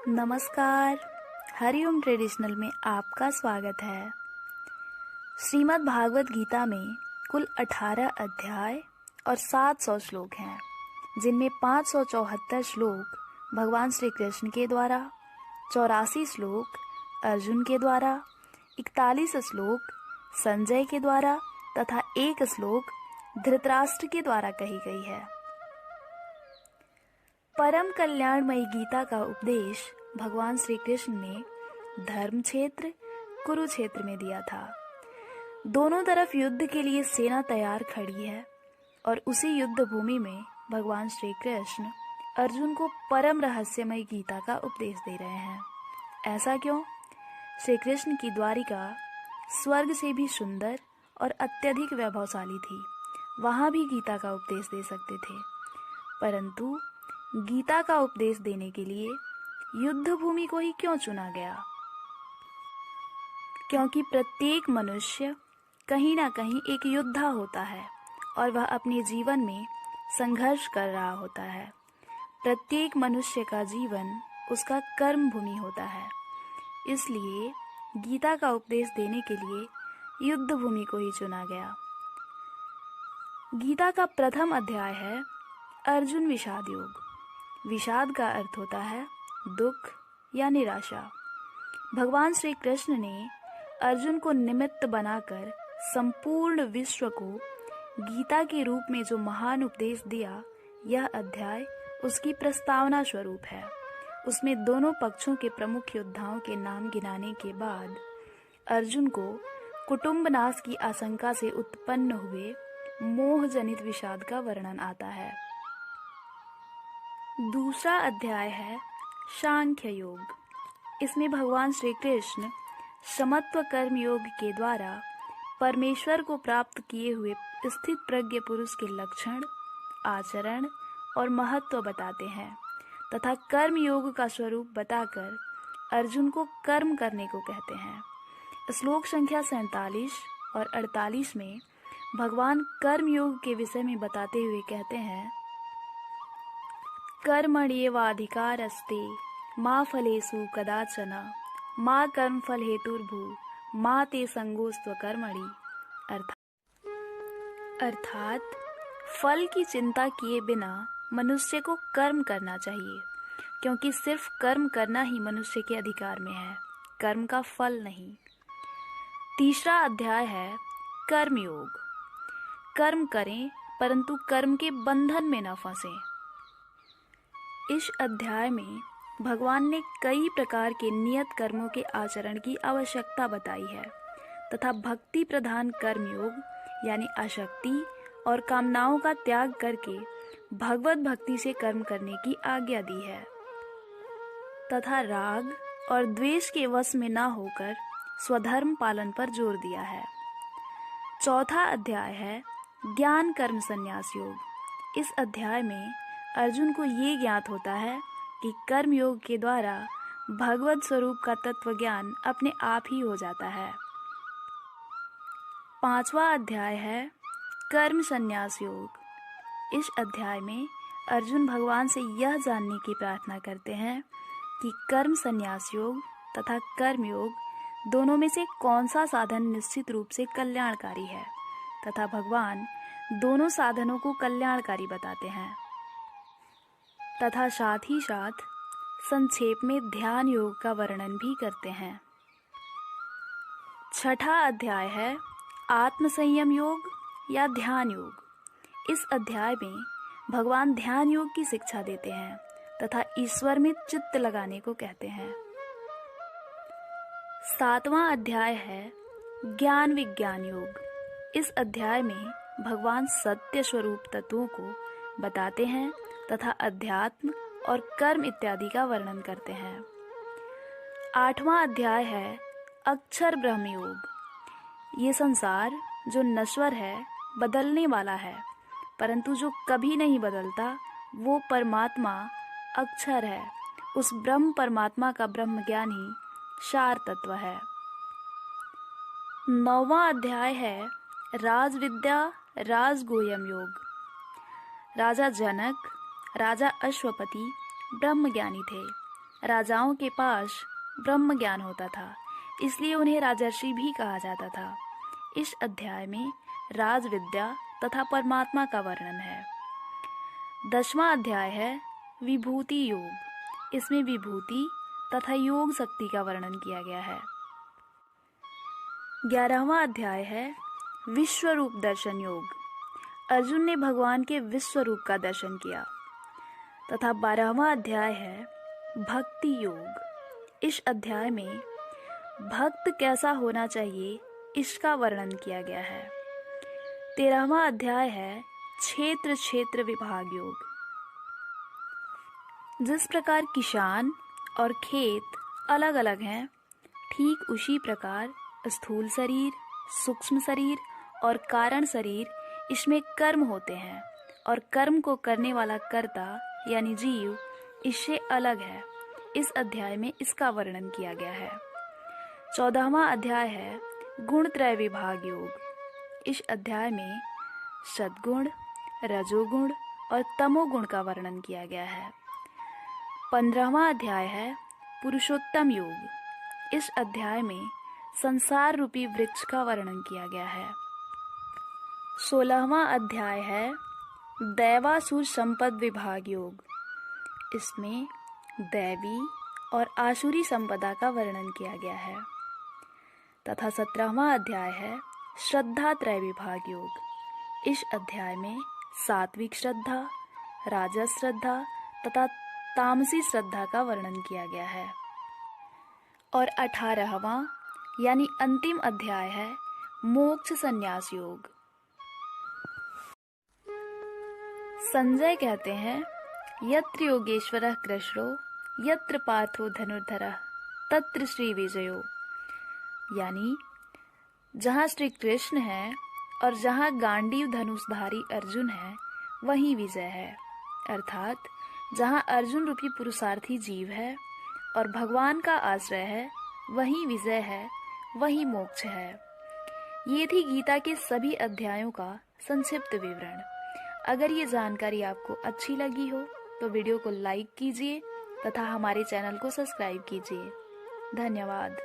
नमस्कार। हरिओम ट्रेडिशनल में आपका स्वागत है। श्रीमद् भागवत गीता में कुल 18 अध्याय और 700 श्लोक हैं, जिनमें 574 श्लोक भगवान श्री कृष्ण के द्वारा, 84 श्लोक अर्जुन के द्वारा, 41 श्लोक संजय के द्वारा तथा 1 श्लोक धृतराष्ट्र के द्वारा कही गई है। परम कल्याणमयी गीता का उपदेश भगवान श्री कृष्ण ने धर्म क्षेत्र कुरुक्षेत्र में दिया था। दोनों तरफ युद्ध के लिए सेना तैयार खड़ी है और उसी युद्ध भूमि में भगवान श्री कृष्ण अर्जुन को परम रहस्यमय गीता का उपदेश दे रहे हैं। ऐसा क्यों? श्री कृष्ण की द्वारिका स्वर्ग से भी सुंदर और अत्यधिक वैभवशाली थी। वहां भी गीता का उपदेश दे सकते थे, परंतु गीता का उपदेश देने के लिए युद्ध भूमि को ही क्यों चुना गया? क्योंकि प्रत्येक मनुष्य कहीं ना कहीं एक योद्धा होता है और वह अपने जीवन में संघर्ष कर रहा होता है। प्रत्येक मनुष्य का जीवन उसका कर्म भूमि होता है। इसलिए गीता का उपदेश देने के लिए युद्ध भूमि को ही चुना गया। गीता का प्रथम अध्याय है अर्जुन विषाद योग। विषाद का अर्थ होता है दुख या निराशा। भगवान श्री कृष्ण ने अर्जुन को निमित्त बनाकर संपूर्ण विश्व को गीता के रूप में जो महान उपदेश दिया, यह अध्याय उसकी प्रस्तावना स्वरूप है। उसमें दोनों पक्षों के प्रमुख योद्धाओं के नाम गिनाने के बाद अर्जुन को कुटुंब नाश की आशंका से उत्पन्न हुए मोह जनित विषाद का वर्णन आता है। दूसरा अध्याय है सांख्य योग। इसमें भगवान श्री कृष्ण समत्व कर्म योग के द्वारा परमेश्वर को प्राप्त किए हुए स्थित प्रज्ञ पुरुष के लक्षण, आचरण और महत्व बताते हैं तथा कर्म योग का स्वरूप बताकर अर्जुन को कर्म करने को कहते हैं। श्लोक संख्या 47 और 48 में भगवान कर्म योग के विषय में बताते हुए कहते हैं, कर्मण्येवाधिकारस्ते मा फलेषु कदाचन मा कर्मफल हेतुर्भू मा ते संगोस्त्व कर्मणि। अर्थात फल की चिंता किए बिना मनुष्य को कर्म करना चाहिए, क्योंकि सिर्फ कर्म करना ही मनुष्य के अधिकार में है, कर्म का फल नहीं। तीसरा अध्याय है कर्मयोग। कर्म करें परंतु कर्म के बंधन में न फंसें। इस अध्याय में भगवान ने कई प्रकार के नियत कर्मों के आचरण की आवश्यकता बताई है तथा भक्ति प्रधान कर्मयोग यानी आसक्ति और कामनाओं का त्याग करके भगवत भक्ति से कर्म करने की आज्ञा दी है तथा राग और द्वेष के वश में न होकर स्वधर्म पालन पर जोर दिया है। चौथा अध्याय है ज्ञान कर्म संन्यास योग। इस अध्याय में अर्जुन को ये ज्ञात होता है कि कर्म योग के द्वारा भगवत स्वरूप का तत्व ज्ञान अपने आप ही हो जाता है। पांचवा अध्याय है कर्म संन्यास योग। इस अध्याय में अर्जुन भगवान से यह जानने की प्रार्थना करते हैं कि कर्म संन्यास योग तथा कर्म योग दोनों में से कौन सा साधन निश्चित रूप से कल्याणकारी है तथा भगवान दोनों साधनों को कल्याणकारी बताते हैं तथा साथ ही साथ संक्षेप में ध्यान योग का वर्णन भी करते हैं। छठा अध्याय है आत्म संयम योग या ध्यान योग। इस अध्याय में भगवान ध्यान योग की शिक्षा देते हैं तथा ईश्वर में चित्त लगाने को कहते हैं। सातवां अध्याय है ज्ञान विज्ञान योग। इस अध्याय में भगवान सत्य स्वरूप तत्वों को बताते हैं तथा अध्यात्म और कर्म इत्यादि का वर्णन करते हैं। आठवां अध्याय है अक्षर ब्रह्म योग। ये संसार जो नश्वर है, बदलने वाला है, परंतु जो कभी नहीं बदलता वो परमात्मा अक्षर है। उस ब्रह्म परमात्मा का ब्रह्म ज्ञान ही सार तत्व है। नौवां अध्याय है राज विद्या राजगोयम योग। राजा जनक, राजा अश्वपति ब्रह्मज्ञानी थे राजाओं के पास ब्रह्म ज्ञान होता था, इसलिए उन्हें राजर्षि भी कहा जाता था। इस अध्याय में राज विद्या तथा परमात्मा का वर्णन है। 10वां अध्याय है विभूति योग। इसमें विभूति तथा योग शक्ति का वर्णन किया गया है। 11वां अध्याय है विश्व रूप दर्शन योग। अर्जुन ने भगवान के विश्व रूप का दर्शन किया। तथा 12वां अध्याय है भक्ति योग। इस अध्याय में भक्त कैसा होना चाहिए इसका वर्णन किया गया है। 13वां अध्याय है क्षेत्र क्षेत्र विभाग योग। जिस प्रकार किसान और खेत अलग अलग हैं, ठीक उसी प्रकार स्थूल शरीर, सूक्ष्म शरीर और कारण शरीर, इसमें कर्म होते हैं और कर्म को करने वाला कर्ता यानी जीव इससे अलग है। इस अध्याय में इसका वर्णन किया गया है। 14वां अध्याय है गुणत्रय विभाग योग। इस अध्याय में सद्गुण, रजोगुण और तमोगुण का वर्णन किया गया है। 15वां अध्याय है पुरुषोत्तम योग। इस अध्याय में संसार रूपी वृक्ष का वर्णन किया गया है। 16वां अध्याय है दैवासुर संपद विभाग योग। इसमें दैवी और आसुरी संपदा का वर्णन किया गया है। तथा 17वां अध्याय है श्रद्धा त्रय विभाग योग। इस अध्याय में सात्विक श्रद्धा, राजस श्रद्धा तथा तामसी श्रद्धा का वर्णन किया गया है। और 18वां यानी अंतिम अध्याय है मोक्ष संन्यास योग। संजय कहते हैं यत्र योगेश्वरः कृष्णो यत्र पार्थो धनुर्धरः तत्र श्री विजयो। यानी जहाँ श्री कृष्ण है और जहाँ गांडीव धनुषधारी अर्जुन है वहीं विजय है। अर्थात जहाँ अर्जुन रूपी पुरुषार्थी जीव है और भगवान का आश्रय है वहीं विजय है, वहीं मोक्ष है। ये थी गीता के सभी अध्यायों का संक्षिप्त विवरण। अगर ये जानकारी आपको अच्छी लगी हो तो वीडियो को लाइक कीजिए तथा हमारे चैनल को सब्सक्राइब कीजिए। धन्यवाद।